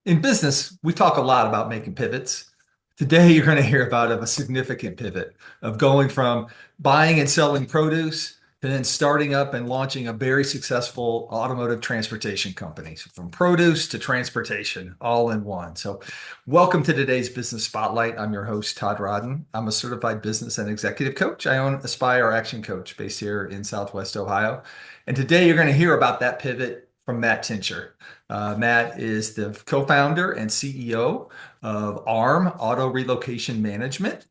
In business, we talk a lot about making pivots. Today, you're going to hear about a significant pivot of going from buying and selling produce to then starting up and launching a very successful automotive transportation company. So from produce to transportation, all in one. So, welcome to today's Business Spotlight. I'm your host, Todd Rodden. I'm a certified business and executive coach. I own Aspire Action Coach based here in Southwest Ohio. And today, you're going to hear about that pivot from Matt Tincher. Matt is the co-founder and CEO of ARM Auto Relocation Management,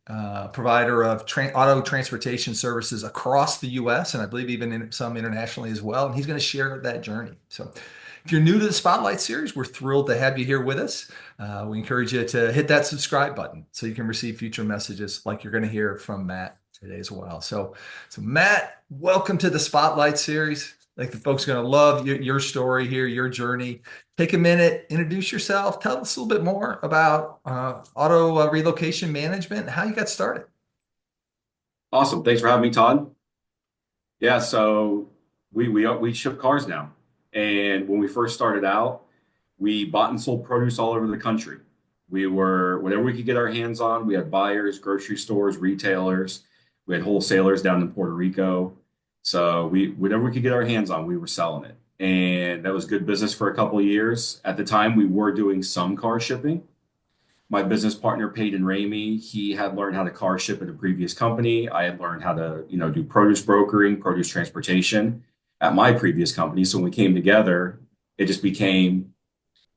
provider of auto transportation services across the U.S. and I believe even some internationally as well. And he's going to share that journey. So, if you're new to the Spotlight series, we're thrilled to have you here with us. We encourage you to hit that subscribe button so you can receive future messages like you're going to hear from Matt today as well. So Matt, welcome to the Spotlight series. Like the folks are going to love your story here, your journey. Take a minute, introduce yourself, tell us a little bit more about auto relocation management and how you got started. Awesome. Thanks for having me, Todd. Yeah, so we ship cars now. And when we first started out, we bought and sold produce all over the country. We were whatever we could get our hands on. We had buyers, grocery stores, retailers. We had wholesalers down in Puerto Rico. So we whatever we could get our hands on, we were selling it. And that was good business for a couple of years. At the time, we were doing some car shipping. My business partner, Peyton Ramey, he had learned how to car ship at a previous company. I had learned how to, do produce brokering, produce transportation at my previous company. So when we came together, it just became,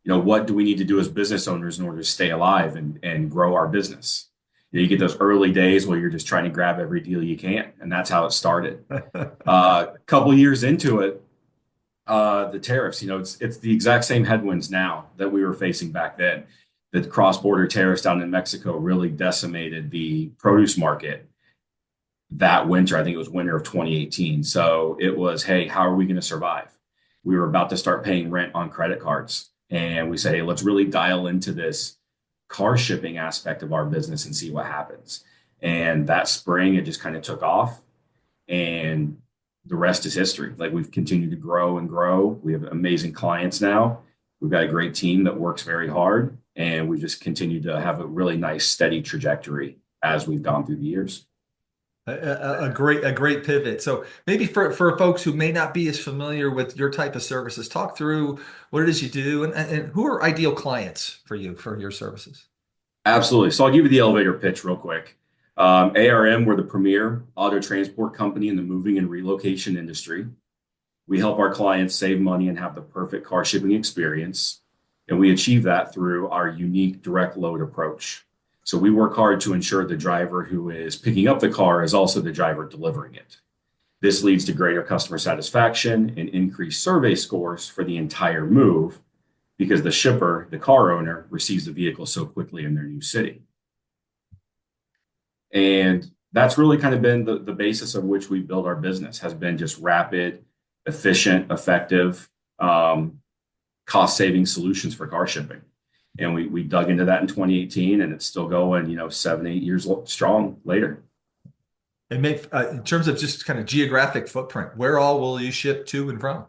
what do we need to do as business owners in order to stay alive and grow our business? You get those early days where you're just trying to grab every deal you can, and that's how it started. A couple years into it, the tariffs, it's the exact same headwinds now that we were facing back then. The cross-border tariffs down in Mexico really decimated the produce market that winter. I think it was winter of 2018. So it was, hey, how are we going to survive? We were about to start paying rent on credit cards. And we said, hey, let's really dial into this car shipping aspect of our business and see what happens. And that spring, it just kind of took off. And the rest is history. Like we've continued to grow and grow. We have amazing clients now. We've got a great team that works very hard, and we just continue to have a really nice, steady trajectory as we've gone through the years. A great pivot. So maybe for folks who may not be as familiar with your type of services, talk through what it is you do and who are ideal clients for you for your services. Absolutely. So I'll give you the elevator pitch real quick. ARM, we're the premier auto transport company in the moving and relocation industry. We help our clients save money and have the perfect car shipping experience. And we achieve that through our unique direct load approach. So we work hard to ensure the driver who is picking up the car is also the driver delivering it. This leads to greater customer satisfaction and increased survey scores for the entire move because the shipper, the car owner, receives the vehicle so quickly in their new city. And that's really kind of been the basis of which we build our business, has been just rapid, efficient, effective, cost-saving solutions for car shipping. And we dug into that in 2018, and it's still going, 7, 8 years strong later. And in terms of just kind of geographic footprint, where all will you ship to and from?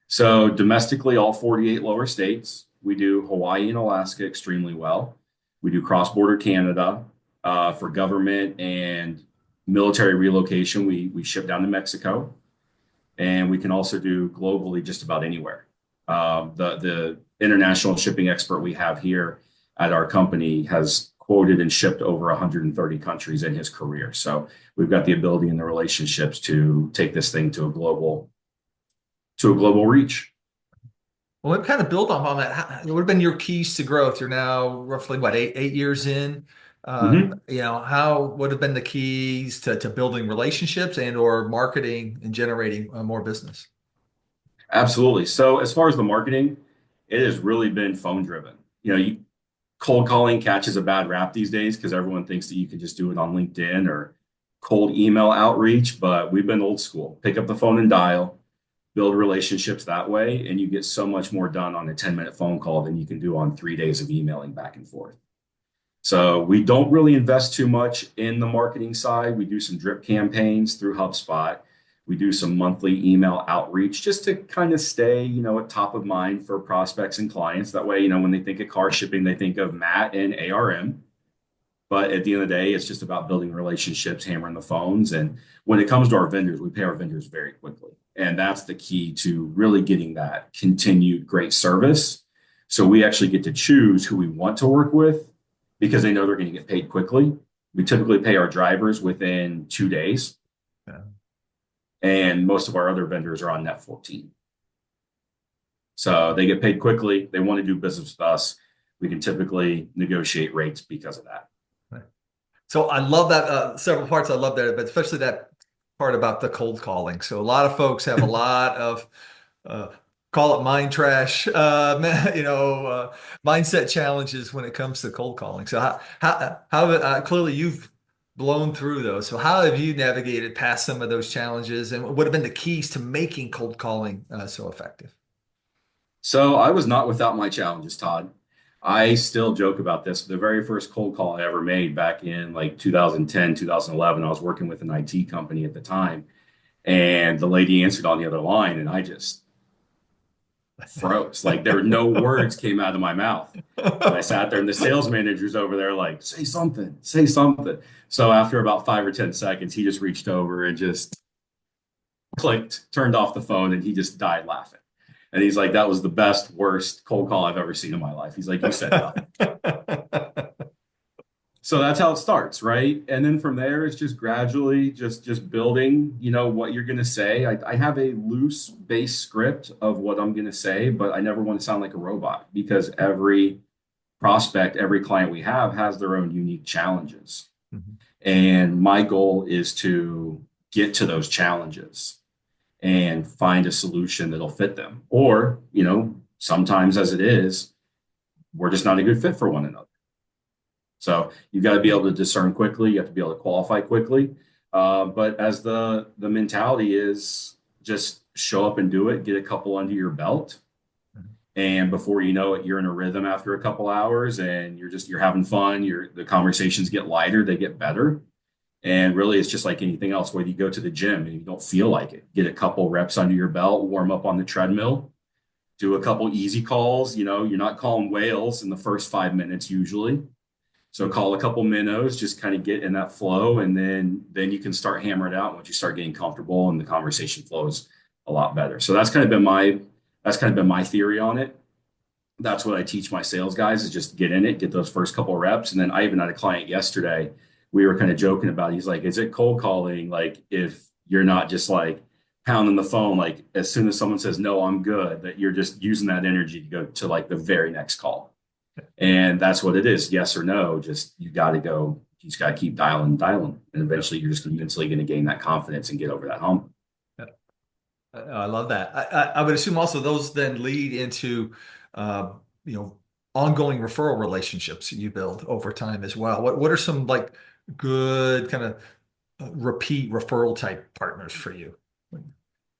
So domestically, all 48 lower states. We do Hawaii and Alaska extremely well. We do cross-border Canada for government and military relocation. We ship down to Mexico, and we can also do globally just about anywhere. The international shipping expert we have here at our company has quoted and shipped over 130 countries in his career. So we've got the ability and the relationships to take this thing to a global reach. Well, we kind of build on that. What have been your keys to growth? You're now roughly what, eight years in. Mhm. How would have been the keys to building relationships and or marketing and generating more business? Absolutely. So as far as the marketing, it has really been phone driven. Cold calling catches a bad rap these days because everyone thinks that you can just do it on LinkedIn or cold email outreach, but we've been old school. Pick up the phone and dial, build relationships that way, and you get so much more done on a 10-minute phone call than you can do on 3 days of emailing back and forth. So we don't really invest too much in the marketing side. We do some drip campaigns through HubSpot. We do some monthly email outreach just to kind of stay, at top of mind for prospects and clients. That way, when they think of car shipping, they think of Matt and ARM. But at the end of the day, it's just about building relationships, hammering the phones. And when it comes to our vendors, we pay our vendors very quickly. And that's the key to really getting that continued great service. So we actually get to choose who we want to work with because they know they're going to get paid quickly. We typically pay our drivers within 2 days, Yeah. and most of our other vendors are on net 14. So they get paid quickly. They want to do business with us. We can typically negotiate rates because of that. Right. So I love that several parts. I love that, but especially that part about the cold calling. So a lot of folks have a lot of uh, call it mind trash, mindset challenges when it comes to cold calling. So clearly you've blown through those. So how have you navigated past some of those challenges, and what have been the keys to making cold calling so effective? So I was not without my challenges, Todd. I still joke about this. The very first cold call I ever made back in like 2010, 2011, I was working with an IT company at the time, and the lady answered on the other line, and I just froze. Like there were no words came out of my mouth. And I sat there, and the sales manager's over there, like, say something, say something. So after about 5 or 10 seconds, he just reached over and just clicked, turned off the phone, and he just died laughing. And he's like, that was the best, worst cold call I've ever seen in my life. He's like, you said nothing. So that's how it starts, right? And then from there, it's just gradually just building, what you're going to say. I have a loose base script of what I'm going to say, but I never want to sound like a robot because every prospect, every client we have has their own unique challenges. Mhm. And my goal is to get to those challenges and find a solution that'll fit them. Or, sometimes as it is, we're just not a good fit for one another. So you've got to be able to discern quickly. You have to be able to qualify quickly. But as the mentality is just show up and do it, get a couple under your belt. And before you know it, you're in a rhythm after a couple hours and you're having fun. The conversations get lighter, they get better. And really, it's just like anything else. Whether you go to the gym and you don't feel like it, get a couple reps under your belt, warm up on the treadmill, do a couple easy calls. You're not calling whales in the first 5 minutes usually. So call a couple minnows, just kind of get in that flow, and then you can start hammering it out once you start getting comfortable and the conversation flows a lot better. So that's kind of been my theory on it. That's what I teach my sales guys is just get in it, get those first couple of reps. And then I even had a client yesterday. We were kind of joking about it. He's like, is it cold calling? Like if you're not just like pounding the phone, like as soon as someone says, no, I'm good, that you're just using that energy to go to like the very next call. And that's what it is. Yes or no. Just you got to go. You just got to keep dialing, dialing. And eventually you're just eventually going to gain that confidence and get over that hump. I love that. I would assume also those then lead into, uh, you know, ongoing referral relationships you build over time as well. What are some like good kind of repeat referral type partners for you?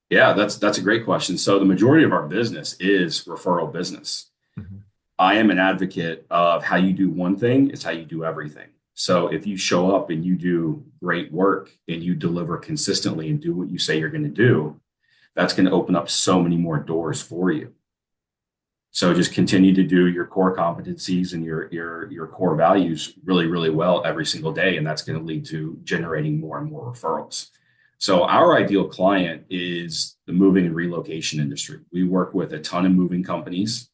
Yeah, that's a great question. So the majority of our business is referral business. Mhm. I am an advocate of how you do one thing is how you do everything. So if you show up and you do great work and you deliver consistently and do what you say you're going to do, that's going to open up so many more doors for you. So just continue to do your core competencies and your core values really, really well every single day. And that's going to lead to generating more and more referrals. So our ideal client is the moving and relocation industry. We work with a ton of moving companies.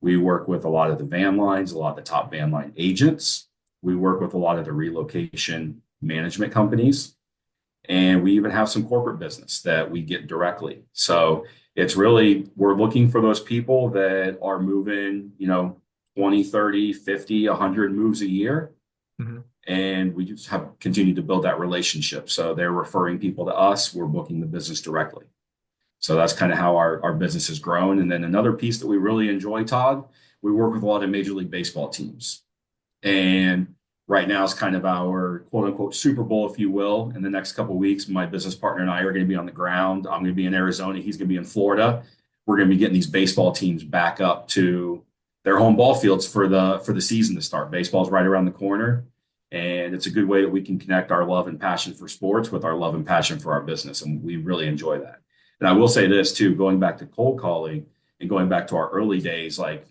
We work with a lot of the van lines, a lot of the top van line agents. We work with a lot of the relocation management companies. And we even have some corporate business that we get directly. So it's really, we're looking for those people that are moving, 20, 30, 50, 100 moves a year. Mhm. And we just have continued to build that relationship. So they're referring people to us. We're booking the business directly. So that's kind of how our business has grown. And then another piece that we really enjoy, Todd, we work with a lot of Major League Baseball teams. And right now is kind of our quote unquote Super Bowl, if you will. In the next couple of weeks, my business partner and I are going to be on the ground. I'm going to be in Arizona. He's going to be in Florida. We're going to be getting these baseball teams back up to their home ball fields for the season to start. Baseball's right around the corner. And it's a good way that we can connect our love and passion for sports with our love and passion for our business. And we really enjoy that. And I will say this too, going back to cold calling and going back to our early days, like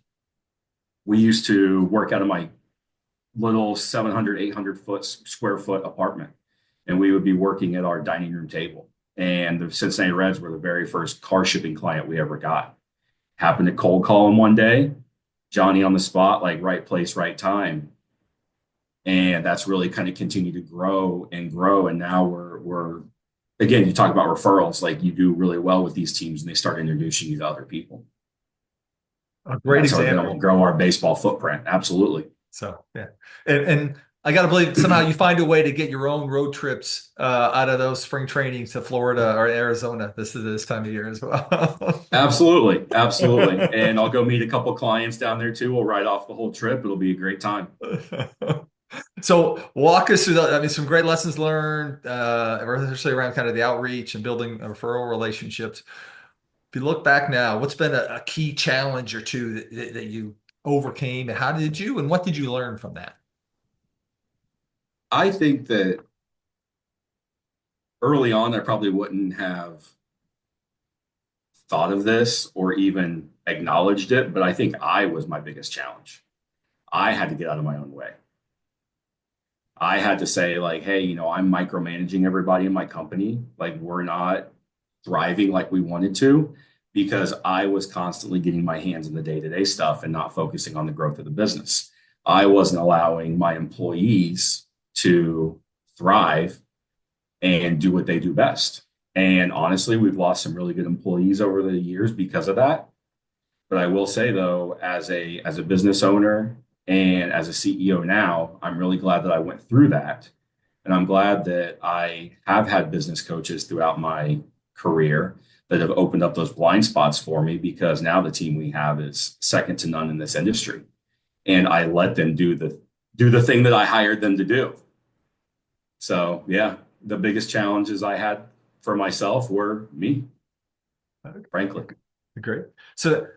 we used to work out of my little 700, 800 foot square foot apartment. And we would be working at our dining room table. And the Cincinnati Reds were the very first car shipping client we ever got. Happened to cold call him one day, Johnny on the spot, like right place, right time. And that's really kind of continued to grow and grow. And now we're again, you talk about referrals, like you do really well with these teams and they start introducing you to other people. A And great that's how we've been able to example. grow our baseball footprint. Absolutely. So yeah, and I got to believe somehow you find a way to get your own road trips out of those spring trainings to Florida or Arizona this time of year as well. Absolutely. Absolutely. And I'll go meet a couple clients down there too. We'll ride off the whole trip. It'll be a great time. So walk us through the, I mean, some great lessons learned, especially around kind of the outreach and building referral relationships. If you look back now, what's been a key challenge or two that you overcame, and how did you, and what did you learn from that? I think that early on, I probably wouldn't have thought of this or even acknowledged it, but I think I was my biggest challenge. I had to get out of my own way. I had to say, like, hey, I'm micromanaging everybody in my company. Like, we're not thriving like we wanted to because I was constantly getting my hands in the day-to-day stuff and not focusing on the growth of the business. I wasn't allowing my employees to thrive and do what they do best. And honestly, we've lost some really good employees over the years because of that. But I will say though, as a business owner and as a CEO now, I'm really glad that I went through that. And I'm glad that I have had business coaches throughout my career that have opened up those blind spots for me because now the team we have is second to none in this industry. And I let them do the thing that I hired them to do. So yeah, the biggest challenges I had for myself were me, frankly. Okay, great. So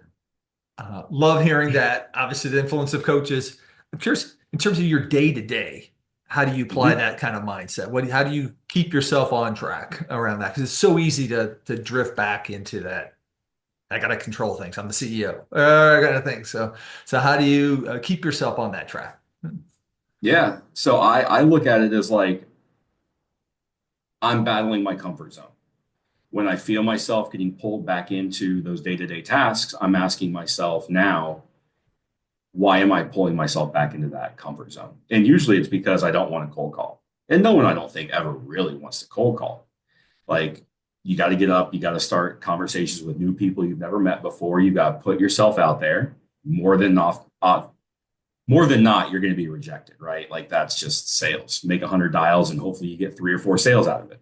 love hearing that. Obviously, the influence of coaches. I'm curious, in terms of your day to day, how do you apply Mhm. that kind of mindset? How do you keep yourself on track around that? Because it's so easy to drift back into that. I got to control things. I'm the CEO, kind of thing. So how do you keep yourself on that track? Yeah. So I look at it as like I'm battling my comfort zone. When I feel myself getting pulled back into those day-to-day tasks, I'm asking myself now, why am I pulling myself back into that comfort zone? And usually it's because I don't want to cold call. And no one I don't think ever really wants to cold call. Like you got to get up, you got to start conversations with new people you've never met before. You got to put yourself out there more than off, more than not, you're going to be rejected, right? Like that's just sales. Make 100 dials and hopefully you get 3 or 4 sales out of it.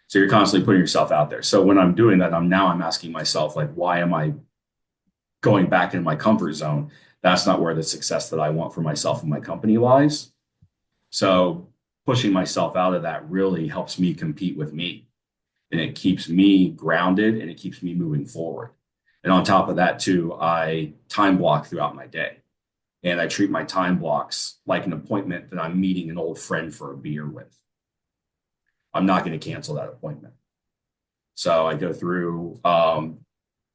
So you're constantly putting yourself out there. So when I'm doing that, I'm asking myself, like, why am I going back into my comfort zone? That's not where the success that I want for myself and my company lies. So pushing myself out of that really helps me compete with me. And it keeps me grounded and it keeps me moving forward. And on top of that, too, I time block throughout my day. And I treat my time blocks like an appointment that I'm meeting an old friend for a beer with. I'm not going to cancel that appointment. So I go through a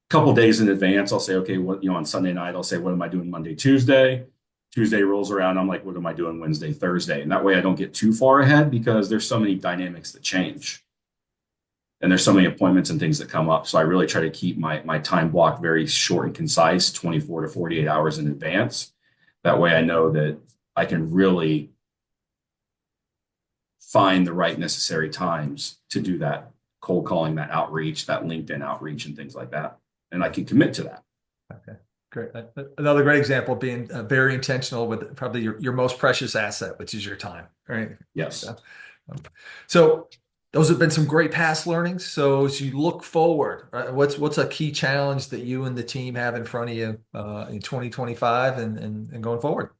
couple days in advance. I'll say, okay, what on Sunday night, I'll say, what am I doing Monday, Tuesday? Tuesday rolls around. I'm like, what am I doing Wednesday, Thursday? And that way I don't get too far ahead because there's so many dynamics that change. And there's so many appointments and things that come up. So I really try to keep my time block very short and concise, 24 to 48 hours in advance. That way I know that I can really find the right necessary times to do that cold calling, that outreach, that LinkedIn outreach, and things like that. And I can commit to that. Okay, great. Another great example of being very intentional with probably your most precious asset, which is your time, right? Yes. So, so those have been some great past learnings. So as you look forward, right, what's a key challenge that you and the team have in front of you in 2025 and going forward?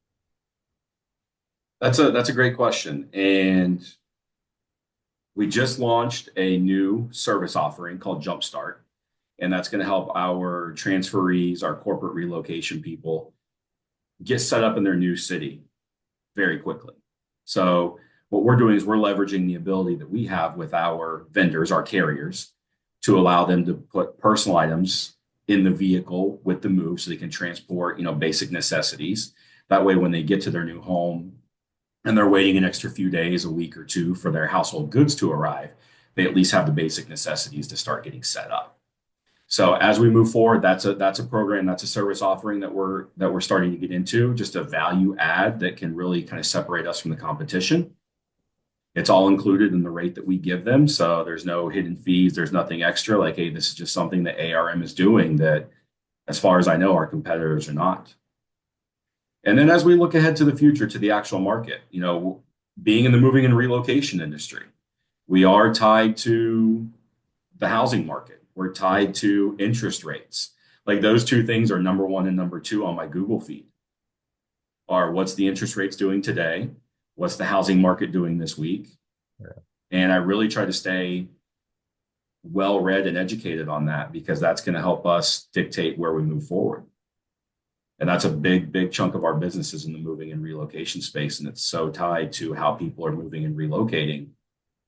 That's a great question. And we just launched a new service offering called Jumpstart. And that's going to help our transferees, our corporate relocation people get set up in their new city very quickly. So what we're doing is we're leveraging the ability that we have with our vendors, our carriers, to allow them to put personal items in the vehicle with the move so they can transport, basic necessities. That way, when they get to their new home and they're waiting an extra few days, a week or two for their household goods to arrive, they at least have the basic necessities to start getting set up. So as we move forward, that's a program, that's a service offering that we're starting to get into, just a value add that can really kind of separate us from the competition. It's all included in the rate that we give them. So there's no hidden fees, there's nothing extra. Like, hey, this is just something that ARM is doing that, as far as I know, our competitors are not. And then as we look ahead to the future, to the actual market, being in the moving and relocation industry, we are tied to the housing market. We're tied to interest rates. Like those two things are number one and number two on my Google feed are what's the interest rates doing today? What's the housing market doing this week? Yeah. And I really try to stay well read and educated on that because that's going to help us dictate where we move forward. And that's a big, big chunk of our business is in the moving and relocation space. And it's so tied to how people are moving and relocating.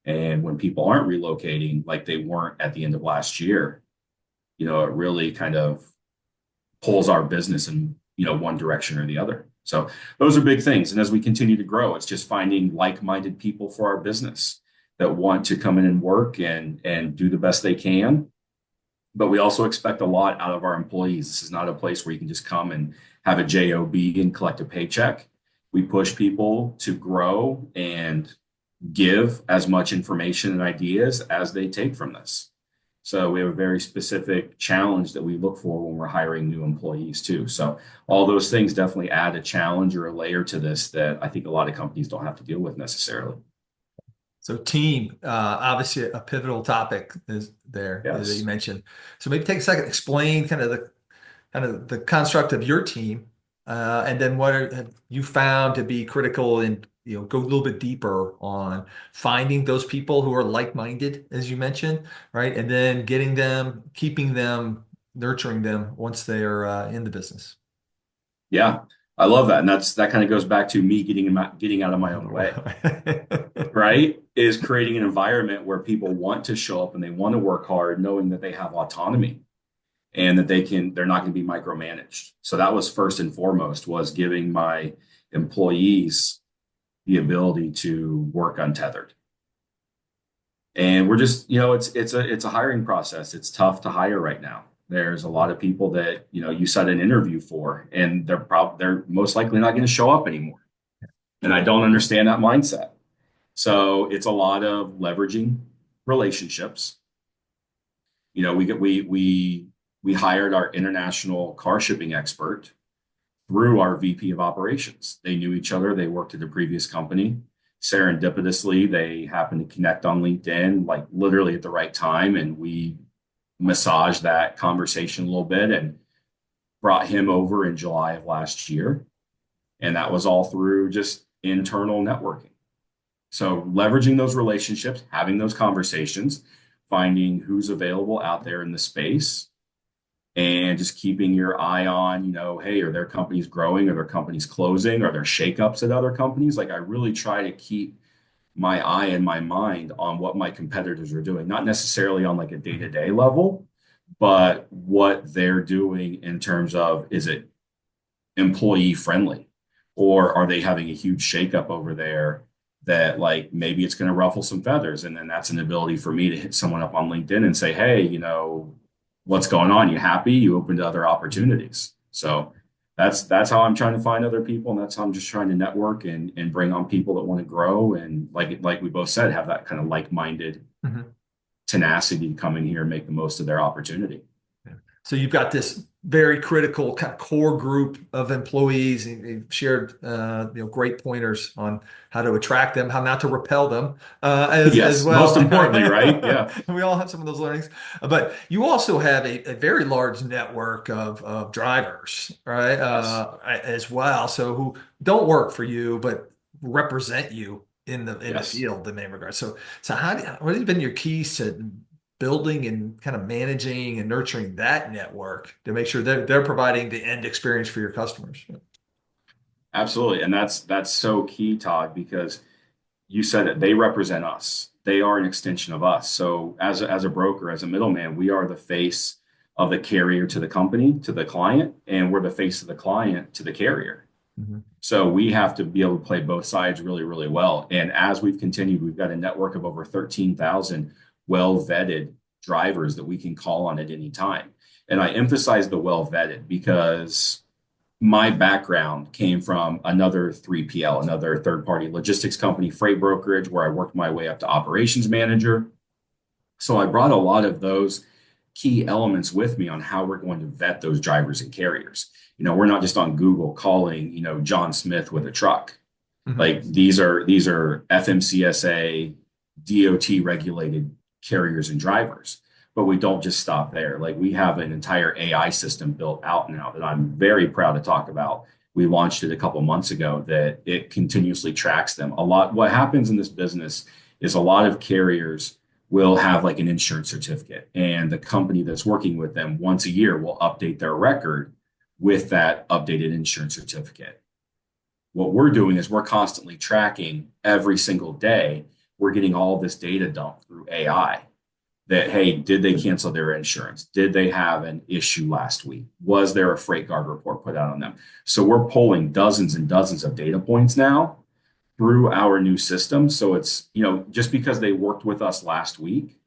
And when people aren't relocating like they weren't at the end of last year, it really kind of pulls our business in, one direction or the other. So those are big things. And as we continue to grow, it's just finding like-minded people for our business that want to come in and work and do the best they can. But we also expect a lot out of our employees. This is not a place where you can just come and have a job and collect a paycheck. We push people to grow and give as much information and ideas as they take from this. So we have a very specific challenge that we look for when we're hiring new employees too. So all those things definitely add a challenge or a layer to this that I think a lot of companies don't have to deal with necessarily. So team, obviously a pivotal topic is there that you Yes. mentioned. So maybe take a second, explain kind of the construct of your team, and then have you found to be critical and go a little bit deeper on finding those people who are like-minded, as you mentioned, right? And then getting them, keeping them, nurturing them once they are in the business. Yeah. I love that. And that kind of goes back to me getting out of my own way, right? Is creating an environment where people want to show up and they want to work hard, knowing that they have autonomy and that they're not going to be micromanaged. So that was first and foremost was giving my employees the ability to work untethered. And we're just, it's a hiring process. It's tough to hire right now. There's a lot of people that, you set an interview for and they're most likely not going to show up anymore. And I don't understand that mindset. So it's a lot of leveraging relationships. We hired our international car shipping expert through our VP of operations. They knew each other. They worked at a previous company. Serendipitously, they happened to connect on LinkedIn, like literally at the right time. And we massaged that conversation a little bit and brought him over in July of last year. And that was all through just internal networking. So leveraging those relationships, having those conversations, finding who's available out there in the space and just keeping your eye on, hey, are their companies growing? Are their companies closing? Are there shakeups at other companies? Like I really try to keep my eye and my mind on what my competitors are doing, not necessarily on like a day-to-day level, but what they're doing in terms of is it employee friendly or are they having a huge shakeup over there that like maybe it's going to ruffle some feathers and then that's an ability for me to hit someone up on LinkedIn and say, hey, what's going on? You happy? You open to other opportunities. So that's how I'm trying to find other people, and that's how I'm just trying to network and bring on people that want to grow and like we both said, have that kind of like-minded Mhm. tenacity to come in here and make the most of their opportunity. Yeah. So you've got this very critical kind of core group of employees, and you've shared great pointers on how to attract them, how not to repel them, as Yes, most well. importantly, right? Yeah. We all have some of those learnings, but you also have a very large network of drivers, right? Yes. As well. So who don't work for you, but represent you in the Yes. field in many regards. So what have been your keys to building and kind of managing and nurturing that network to make sure they're providing the end experience for your customers? Absolutely. And that's so key, Todd, because you said it, they represent us. They are an extension of us. So as a broker, as a middleman, we are the face of the carrier to the company, to the client, and we're the face of the client to the carrier. Mhm. So we have to be able to play both sides really, really well. And as we've continued, we've got a network of over 13,000 well-vetted drivers that we can call on at any time. And I emphasize the well-vetted because my background came from another 3PL, another third-party logistics company, freight brokerage, where I worked my way up to operations manager. So I brought a lot of those key elements with me on how we're going to vet those drivers and carriers. We're not just on Google calling, John Smith with a truck. Mhm. Like these are FMCSA, DOT regulated carriers and drivers. But we don't just stop there. Like we have an entire AI system built out now that I'm very proud to talk about. We launched it a couple months ago that it continuously tracks them. A lot, what happens in this business is a lot of carriers will have like an insurance certificate, and the company that's working with them once a year will update their record with that updated insurance certificate. What we're doing is we're constantly tracking every single day. We're getting all this data dumped through AI that, hey, did they cancel their insurance? Did they have an issue last week? Was there a freight guard report put out on them? So we're pulling dozens and dozens of data points now through our new system. So it's, just because they worked with us last week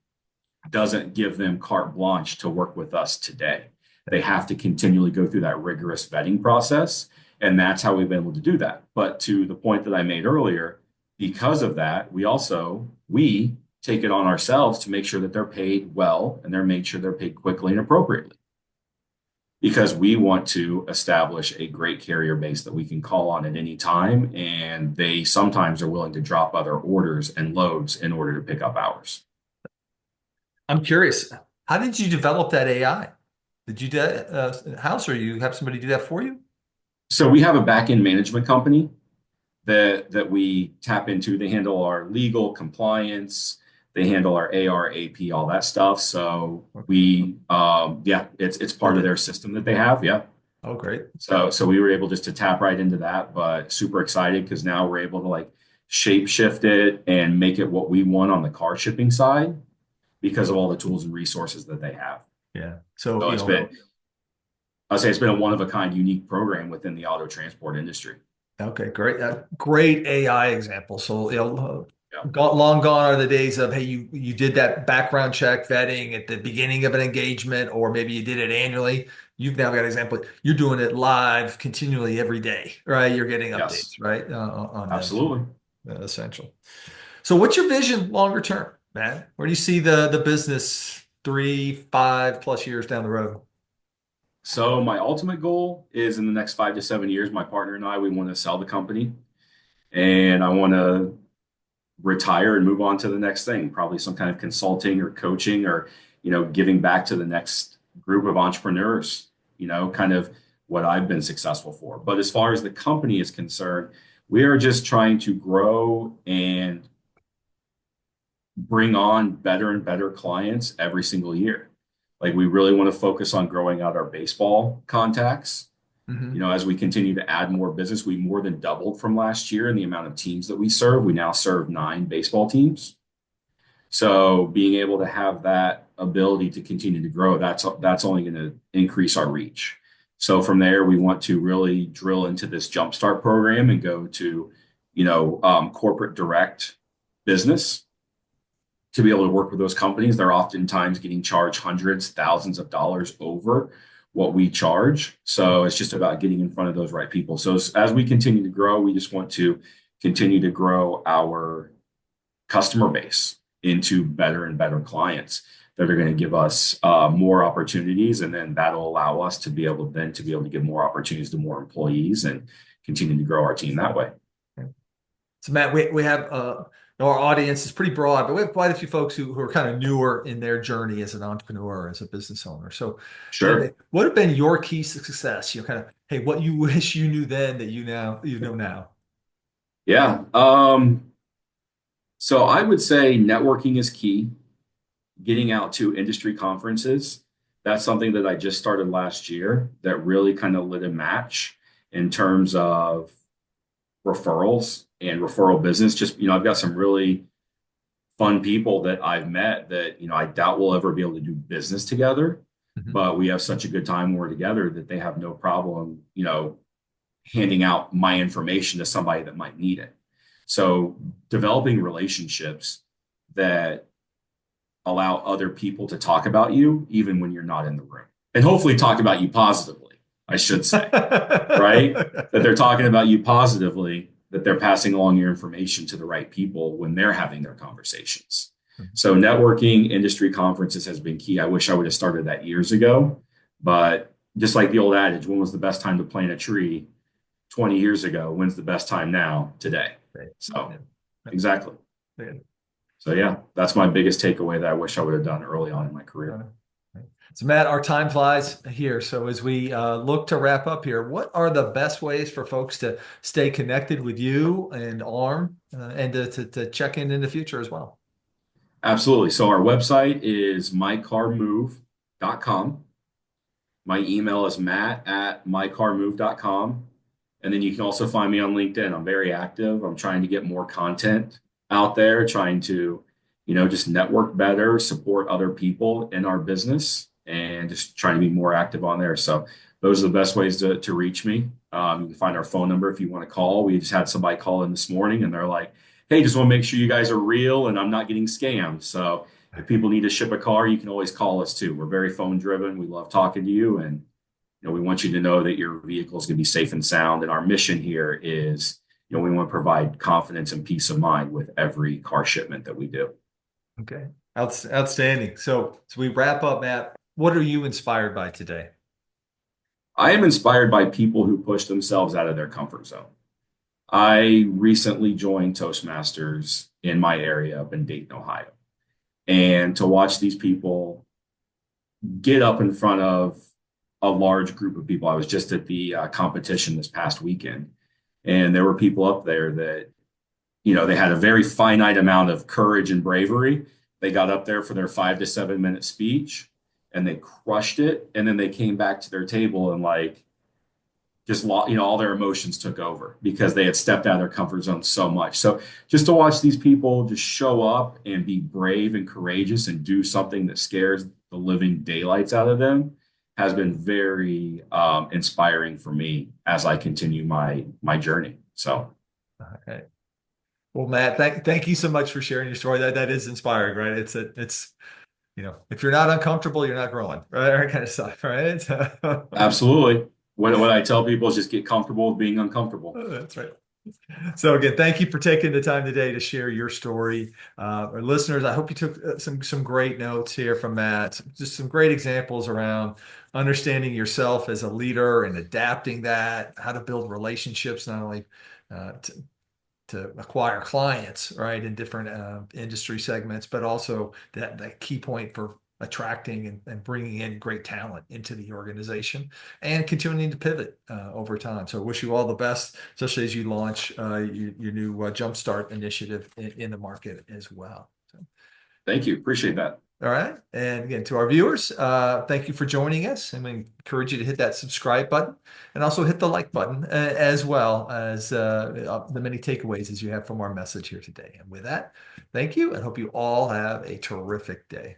doesn't give them carte blanche to work with us today. They have to continually go through that rigorous vetting process. And that's how we've been able to do that. But to the point that I made earlier, because of that, we take it on ourselves to make sure that they're paid well and they're made sure they're paid quickly and appropriately. Because we want to establish a great carrier base that we can call on at any time. And they sometimes are willing to drop other orders and loads in order to pick up ours. I'm curious, how did you develop that AI? Did you do that house, or you have somebody do that for you? So we have a back-end management company that we tap into. They handle our legal compliance, they handle our AR, AP, all that stuff. So yeah, it's part of Okay. their system that they have. Yeah. Oh, great. So we were able just to tap right into that, but super excited because now we're able to like shape shift it and make it what we want on the car shipping side because of all the tools and resources that they have. Yeah. So, So I'll say it's been a one of a kind, unique program within the auto transport industry. okay, great. Great AI example. So, Yeah. long gone are the days of, hey, you did that background check vetting at the beginning of an engagement, or maybe you did it annually. You've now got an example. You're doing it live continually every day, right? You're getting updates, Yes, right? On this. absolutely. Essential. So what's your vision longer term, man? Where do you see the business 3, 5+ years down the road? So my ultimate goal is in the next 5 to 7 years, my partner and I, we want to sell the company and I want to retire and move on to the next thing, probably some kind of consulting or coaching or, giving back to the next group of entrepreneurs, kind of what I've been successful for. But as far as the company is concerned, we are just trying to grow and bring on better and better clients every single year. Like we really want to focus on growing out our baseball contacts. Hmm. As we continue to add more business, we more than doubled from last year in the amount of teams that we serve. We now serve 9 baseball teams. So being able to have that ability to continue to grow, that's only going to increase our reach. So from there, we want to really drill into this jumpstart program and go to, corporate direct business to be able to work with those companies. They're oftentimes getting charged hundreds, thousands of dollars over what we charge. So it's just about getting in front of those right people. So as we continue to grow, we just want to continue to grow our customer base into better and better clients that are going to give us more opportunities. And then that'll allow us to be able to give more opportunities to more employees and continue to grow our team that way. So Matt, we have our audience is pretty broad, but we have quite a few folks who are kind of newer in their journey as an entrepreneur, as a business owner. So, Sure. what have been your keys to success? Kind of, hey, what you wish you knew then that you know now. Yeah. So I would say networking is key. Getting out to industry conferences. That's something that I just started last year that really kind of lit a match in terms of referrals. and referral business. Just, I've got some really fun people that I've met that, I doubt we'll ever be able to do business together, Mhm. but we have such a good time when we're together that they have no problem, handing out my information to somebody that might need it. So developing relationships that allow other people to talk about you even when you're not in the room, and hopefully talk about you positively, I should say, right? That they're talking about you positively, that they're passing along your information to the right people when they're having their conversations. So networking, industry conferences has been key. I wish I would have started that years ago, but just like the old adage, when was the best time to plant a tree? 20 years ago. When's the best time now? Today. Right. So Yeah. exactly. Yeah. So yeah, that's my biggest takeaway that I wish I would have done early on in my career. Uh, So, Matt, our time flies here. So, as we look to wrap up here, what are the best ways for folks to stay connected with you and ARM and to check in the future as well? Absolutely. So our website is mycarmove.com. My email is matt@mycarmove.com. And then you can also find me on LinkedIn. I'm very active. I'm trying to get more content out there, trying to, just network better, support other people in our business, and just trying to be more active on there. So those are the best ways to reach me. You can find our phone number if you want to call. We just had somebody call in this morning and they're like, hey, just want to make sure you guys are real and I'm not getting scammed. So if people need to ship a car, you can always call us too. We're very phone driven. We love talking to you, and we want you to know that your vehicle is going to be safe and sound. And our mission here is, we want to provide confidence and peace of mind with every car shipment that we do. Okay. Outstanding. So we wrap up, Matt. What are you inspired by today? I am inspired by people who push themselves out of their comfort zone. I recently joined Toastmasters in my area up in Dayton, Ohio. And to watch these people get up in front of a large group of people. I was just at the competition this past weekend, and there were people up there that, they had a very finite amount of courage and bravery. They got up there for their 5 to 7 minute speech and they crushed it. And then they came back to their table and like just all their emotions took over because they had stepped out of their comfort zone so much. So just to watch these people just show up and be brave and courageous and do something that scares the living daylights out of them has been very inspiring for me as I continue my journey. So Okay. Well, Matt, thank you so much for sharing your story. That is inspiring, right? It's if you're not uncomfortable, you're not growing, right? That kind of stuff, right? absolutely, what I tell people is just get comfortable with being uncomfortable. That's right. So again, thank you for taking the time today to share your story. Our listeners, I hope you took some great notes here from Matt. Just some great examples around understanding yourself as a leader and adapting that, how to build relationships, not only to acquire clients, right, in different industry segments, but also that key point for attracting and bringing in great talent into the organization and continuing to pivot over time. So I wish you all the best, especially as you launch your new Jumpstart initiative in the market as well. So, Thank you, appreciate that. all right. And again, to our viewers, thank you for joining us. And we encourage you to hit that subscribe button and also hit the like button as well as the many takeaways as you have from our message here today. And with that, thank you and hope you all have a terrific day.